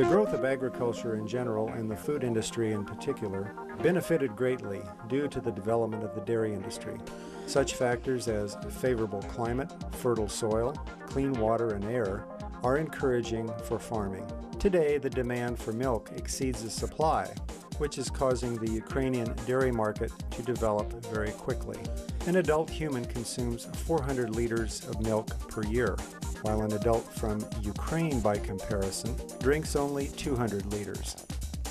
The growth of agriculture in general and the food industry in particular benefited greatly due to the development of the dairy industry. Such factors as favorable climate, fertile soil, clean water and air are encouraging for farming. Today, the demand for milk exceeds the supply, which is causing the Ukrainian dairy market to develop very quickly. An adult human consumes 400 liters of milk per year, while an adult from Ukraine, by comparison, drinks only 200 liters.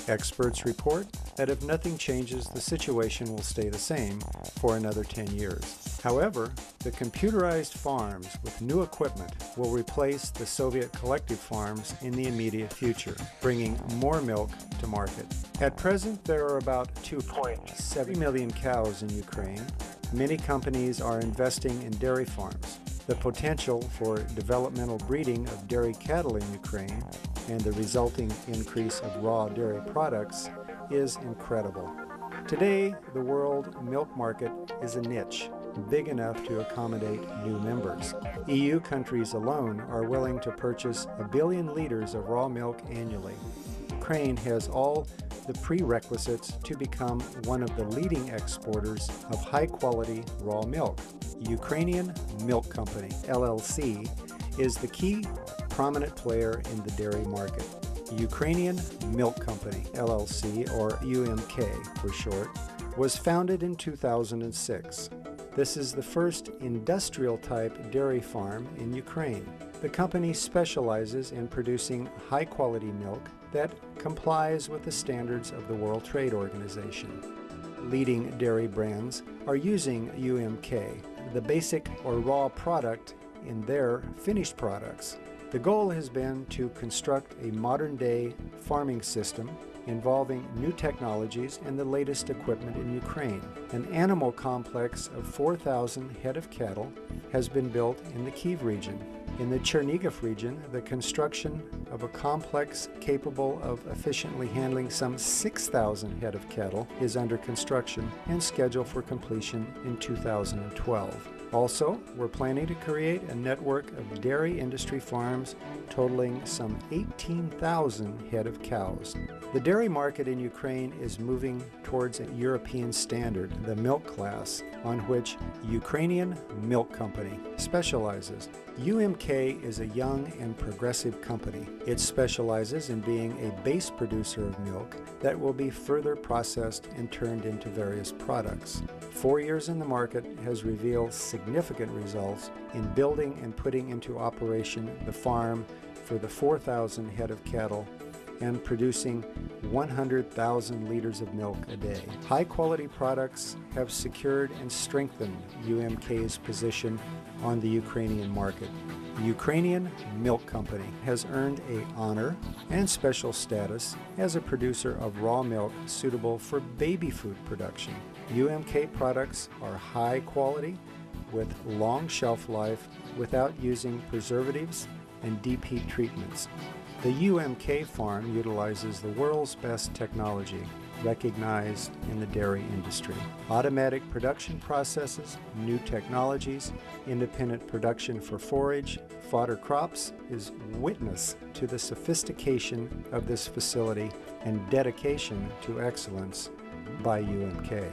Experts report that if nothing changes, the situation will stay the same for another 10 years. However, the computerized farms with new equipment will replace the Soviet collective farms in the immediate future, bringing more milk to market. At present, there are about 2.7 million cows in Ukraine. Many companies are investing in dairy farms. The potential for developmental breeding of dairy cattle in Ukraine and the resulting increase of raw dairy products is incredible. Today, the world milk market is a niche big enough to accommodate new members. EU countries alone are willing to purchase 1 billion liters of raw milk annually. Ukraine has all the prerequisites to become one of the leading exporters of high-quality raw milk. Ukrainian Milk Company, LLC, is the key prominent player in the dairy market. Ukrainian Milk Company, LLC, or UMK for short, was founded in 2006. This is the first industrial-type dairy farm in Ukraine. The company specializes in producing high-quality milk that complies with the standards of the World Trade Organization. Leading dairy brands are using UMK, the basic or raw product, in their finished products. The goal has been to construct a modern-day farming system involving new technologies and the latest equipment in Ukraine. An animal complex of 4,000 head of cattle has been built in the Kiev region. In the Chernihiv region, the construction of a complex capable of efficiently handling some 6,000 head of cattle is under construction and scheduled for completion in 2012. Also, we're planning to create a network of dairy industry farms totaling some 18,000 head of cows. The dairy market in Ukraine is moving towards a European standard, the milk class, on which Ukrainian Milk Company specializes. UMK is a young and progressive company. It specializes in being a base producer of milk that will be further processed and turned into various products. 4 years in the market has revealed significant results in building and putting into operation the farm for the 4,000 head of cattle and producing 100,000 liters of milk a day. High-quality products have secured and strengthened UMK's position on the Ukrainian market. The Ukrainian Milk Company has earned an honor and special status as a producer of raw milk suitable for baby food production. UMK products are high quality with long shelf life without using preservatives and deep heat treatments. The UMK farm utilizes the world's best technology recognized in the dairy industry. Automatic production processes, new technologies, independent production for forage, fodder crops is witness to the sophistication of this facility and dedication to excellence by UMK.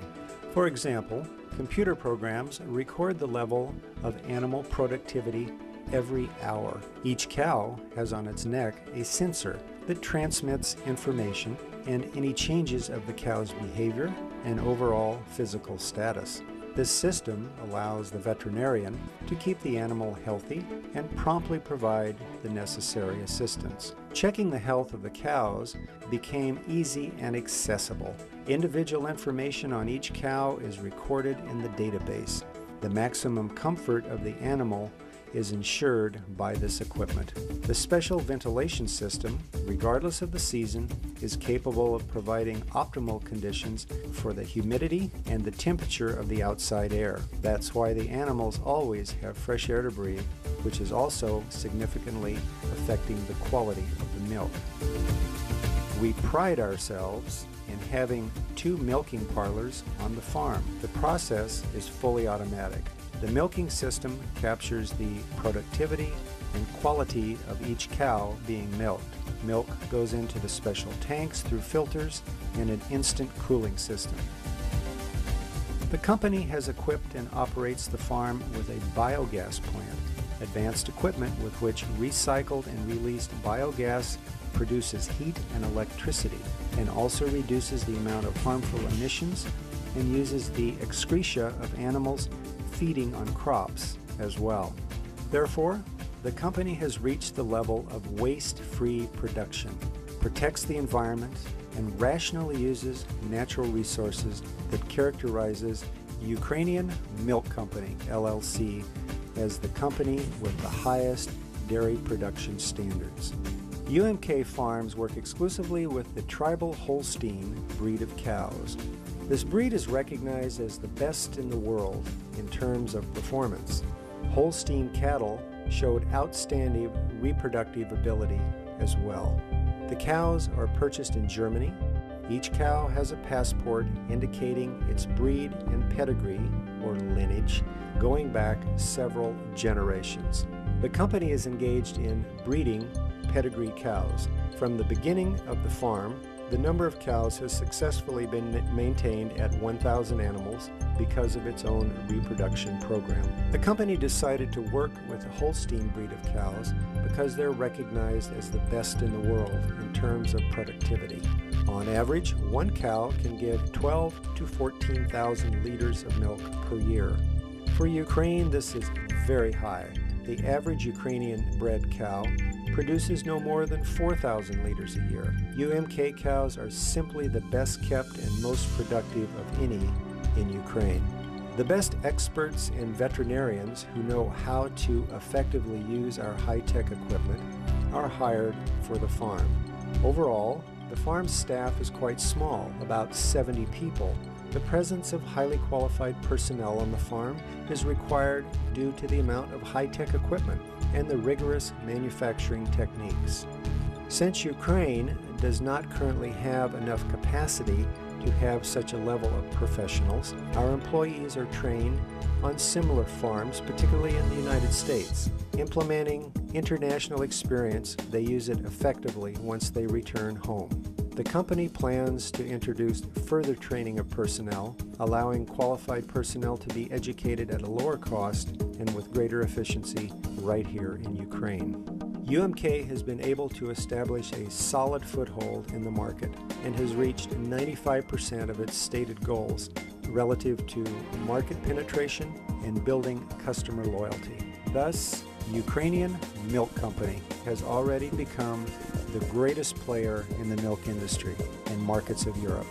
For example, computer programs record the level of animal productivity every hour. Each cow has on its neck a sensor that transmits information and any changes of the cow's behavior and overall physical status. This system allows the veterinarian to keep the animal healthy and promptly provide the necessary assistance. Checking the health of the cows became easy and accessible. Individual information on each cow is recorded in the database. The maximum comfort of the animal is ensured by this equipment. The special ventilation system, regardless of the season, is capable of providing optimal conditions for the humidity and the temperature of the outside air. That's why the animals always have fresh air to breathe, which is also significantly affecting the quality of the milk. We pride ourselves in having 2 milking parlors on the farm. The process is fully automatic. The milking system captures the productivity and quality of each cow being milked. Milk goes into the special tanks through filters and an instant cooling system. The company has equipped and operates the farm with a biogas plant, advanced equipment with which recycled and released biogas produces heat and electricity, and also reduces the amount of harmful emissions and uses the excreta of animals feeding on crops as well. Therefore, the company has reached the level of waste-free production, protects the environment, and rationally uses natural resources that characterizes Ukrainian Milk Company, LLC, as the company with the highest dairy production standards. UMK Farms work exclusively with the tribal Holstein breed of cows. This breed is recognized as the best in the world in terms of performance. Holstein cattle showed outstanding reproductive ability as well. The cows are purchased in Germany. Each cow has a passport indicating its breed and pedigree, or lineage, going back several generations. The company is engaged in breeding pedigree cows. From the beginning of the farm, the number of cows has successfully been maintained at 1,000 animals because of its own reproduction program. The company decided to work with the Holstein breed of cows because they're recognized as the best in the world in terms of productivity. On average, one cow can give 12 to 14,000 liters of milk per year. For Ukraine, this is very high. The average Ukrainian bred cow produces no more than 4,000 liters a year. UMK cows are simply the best kept and most productive of any in Ukraine. The best experts and veterinarians who know how to effectively use our high-tech equipment are hired for the farm. Overall, the farm's staff is quite small, about 70 people. The presence of highly qualified personnel on the farm is required due to the amount of high-tech equipment and the rigorous manufacturing techniques. Since Ukraine does not currently have enough capacity to have such a level of professionals, our employees are trained on similar farms, particularly in the United States. Implementing international experience, they use it effectively once they return home. The company plans to introduce further training of personnel, allowing qualified personnel to be educated at a lower cost and with greater efficiency right here in Ukraine. UMK has been able to establish a solid foothold in the market and has reached 95% of its stated goals relative to market penetration and building customer loyalty. Thus, Ukrainian Milk Company has already become the greatest player in the milk industry in markets of Europe.